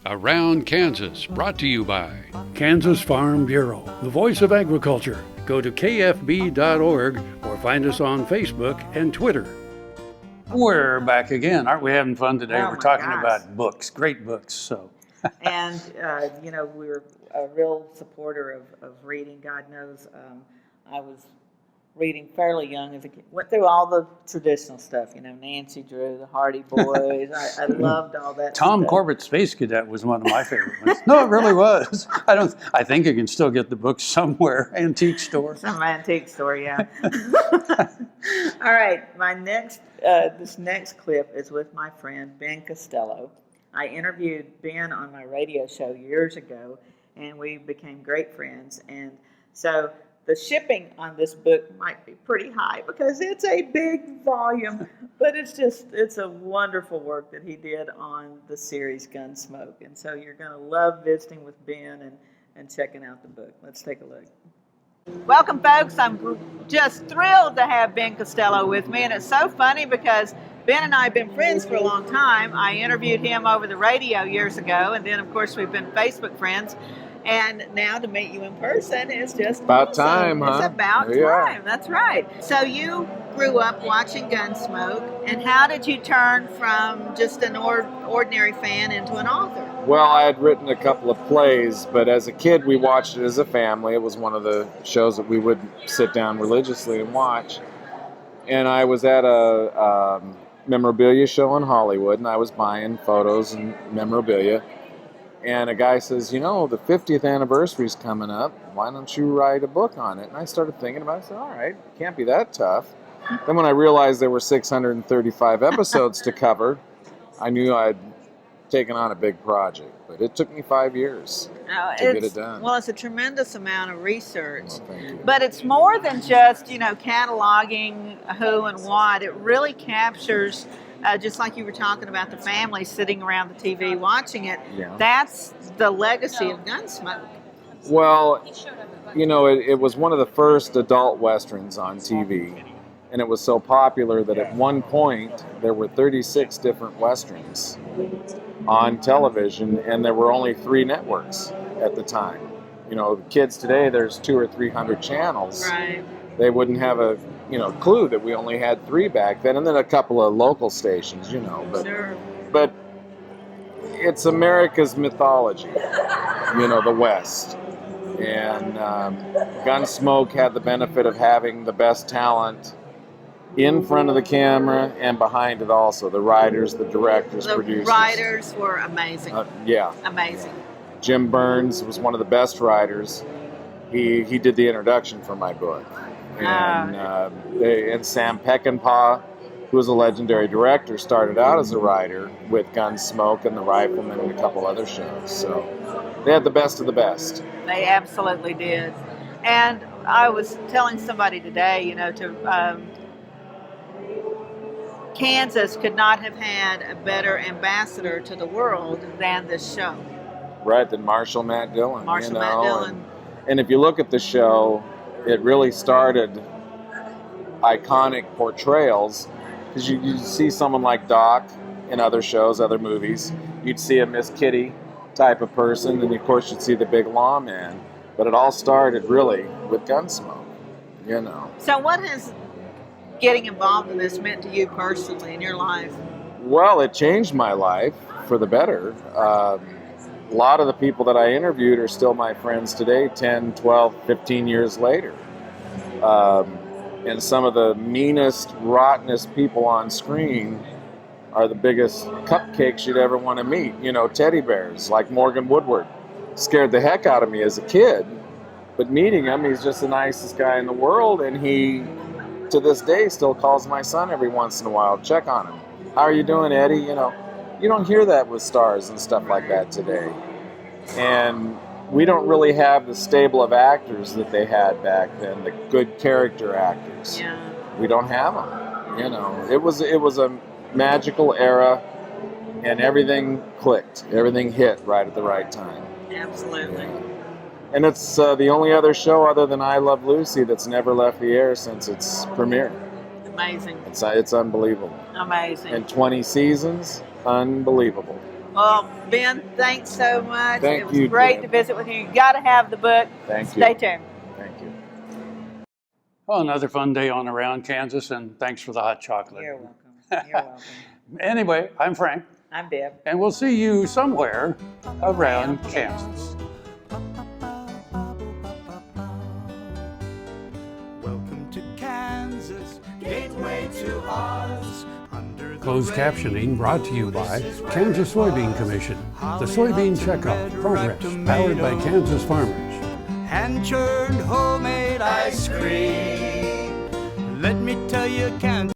Around Kansas, brought to you by Kansas Farm Bureau, the voice of agriculture. Go to kfb.org or find us on Facebook and Twitter. We're back again. Aren't we having fun today? Oh, We're my talking gosh. about books, great books. So, And, we're a real supporter of reading. God knows I was reading fairly young as a kid. Went through all the traditional stuff, Nancy Drew, the Hardy Boys. I loved all that Tom stuff. Corbett's Space Cadet was one of my favorite ones. No, it really was. I think you can still get the books somewhere, antique store. Some antique store, yeah. All right, this next clip is with my friend Ben Costello. I interviewed Ben on my radio show years ago, and we became great friends. And so the shipping on this book might be pretty high because it's a big volume, but it's a wonderful work that he did on the series Gunsmoke. And so you're going to love visiting with Ben and checking out the book. Let's take a look. Welcome, folks. I'm just thrilled to have Ben Costello with me, and it's so funny because Ben and I have been friends for a long time. I interviewed him over the radio years ago, and then, of course, we've been Facebook friends. And now to meet you in person is just about awesome. time, huh? It's about time. That's right. So you grew up watching Gunsmoke, and how did you turn from just an ordinary fan into an author? Well, I had written a couple of plays, but as a kid we watched it as a family. It was one of the shows that we would sit down religiously and watch. And I was at a memorabilia show in Hollywood, and I was buying photos and memorabilia. And a guy says, the 50th anniversary is coming up. Why don't you write a book on it? And I started thinking about it. I said, all right, can't be that tough. Then when I realized there were 635 episodes to cover, I knew I'd taken on a big project. But it took me 5 years to get it done. Well, it's a tremendous amount of research. Well, thank you. But it's more than just, cataloging who and what. It really captures... just like you were talking about the family sitting around the TV watching it, That's the legacy of Gunsmoke. Well, it was one of the first adult westerns on TV, and it was so popular that at one point there were 36 different westerns on television, and there were only 3 networks at the time. The kids today, there's 200 or 300 channels. Right. They wouldn't have a clue that we only had 3 back then, and then a couple of local stations, but Sure. But it's America's mythology, the West, and Gunsmoke had the benefit of having the best talent in front of the camera and behind it also. The writers, the directors, producers. The writers were amazing. Amazing. Jim Burns was one of the best writers. He did the introduction for my book. And Sam Peckinpah, who was a legendary director, started out as a writer with Gunsmoke and The Rifleman and a couple other shows. So they had the best of the best. They absolutely did. And I was telling somebody today, Kansas could not have had a better ambassador to the world than this show. Right, than Marshall Matt Dillon. Matt Dillon. And if you look at the show, it really started iconic portrayals, because you see someone like Doc in other shows, other movies. You'd see a Miss Kitty type of person, and of course you'd see the big lawman. But it all started really with Gunsmoke, So what has getting involved in this meant to you personally in your life? Well, it changed my life for the better. A lot of the people that I interviewed are still my friends today, 10, 12, 15 years later. And some of the meanest, rottenest people on screen are the biggest cupcakes you'd ever want to meet. Teddy bears, like Morgan Woodward. Scared the heck out of me as a kid. But meeting him, he's just the nicest guy in the world, and he, to this day, still calls my son every once in a while, check on him. How are you doing, Eddie? You don't hear that with stars and stuff like that today. And we don't really have the stable of actors that they had back then, the good character actors. Yeah. We don't have them. It was a magical era, and everything clicked. Everything hit right at the right time. Absolutely. Yeah. And it's the only other show other than I Love Lucy that's never left the air since its premiere. Amazing. It's unbelievable. Amazing. And 20 seasons, unbelievable. Well, Ben, thanks so much. Thank it was you, great Jen. to visit with you. You got to have the book. Thank Stay you. tuned. Thank you. Well, another fun day on Around Kansas, and thanks for the hot chocolate. You're welcome. You're welcome. Anyway, I'm Frank, I'm Deb. and we'll see you somewhere around Kansas. Welcome to Kansas, gateway to Oz. Under the Closed captioning brought to you by Kansas Soybean Commission, the soybean checkoff progress powered by Kansas farmers. hand-churned homemade ice cream. Let me tell you, Kansas.